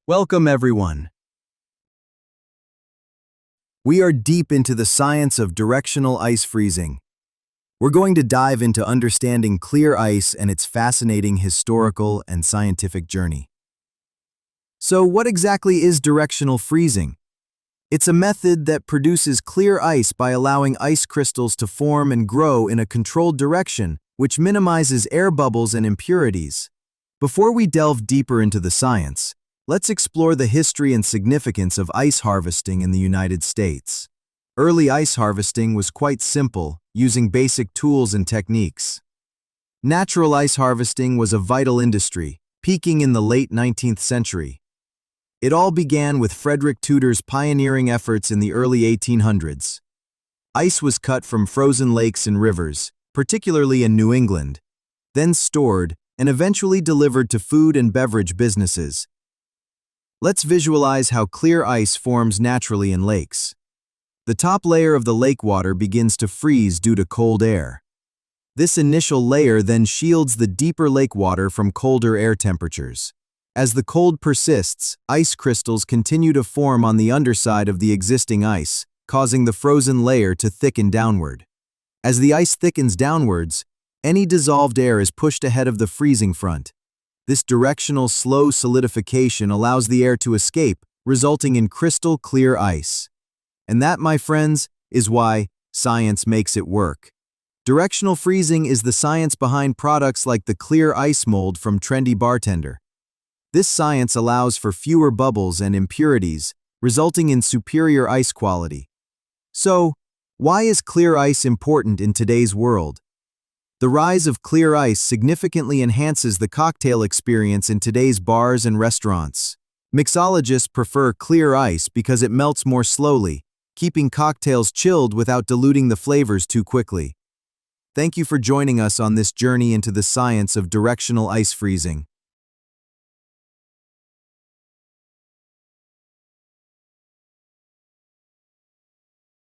Welcome, everyone. We are deep into the science of directional ice freezing. We're going to dive into understanding clear ice and its fascinating historical and scientific journey. So, what exactly is directional freezing? It's a method that produces clear ice by allowing ice crystals to form and grow in a controlled direction, which minimizes air bubbles and impurities. Before we delve deeper into the science, let's explore the history and significance of ice harvesting in the United States. Early ice harvesting was quite simple, using basic tools and techniques. Natural ice harvesting was a vital industry, peaking in the late 19th century. It all began with Frederick Tudor's pioneering efforts in the early 1800s. Ice was cut from frozen lakes and rivers, particularly in New England, then stored and eventually delivered to food and beverage businesses. Let's visualize how clear ice forms naturally in lakes. The top layer of the lake water begins to freeze due to cold air. This initial layer then shields the deeper lake water from colder air temperatures. As the cold persists, ice crystals continue to form on the underside of the existing ice, causing the frozen layer to thicken downward. As the ice thickens downwards, any dissolved air is pushed ahead of the freezing front. This directional, slow solidification allows the air to escape, resulting in crystal clear ice. And that, my friends, is why science makes it work. Directional freezing is the science behind products like the clear ice mold from Trendy Bartender. This science allows for fewer bubbles and impurities, resulting in superior ice quality. So, why is clear ice important in today's world? The rise of clear ice significantly enhances the cocktail experience in today's bars and restaurants. Mixologists prefer clear ice because it melts more slowly, keeping cocktails chilled without diluting the flavors too quickly. Thank you for joining us on this journey into the science of directional ice freezing.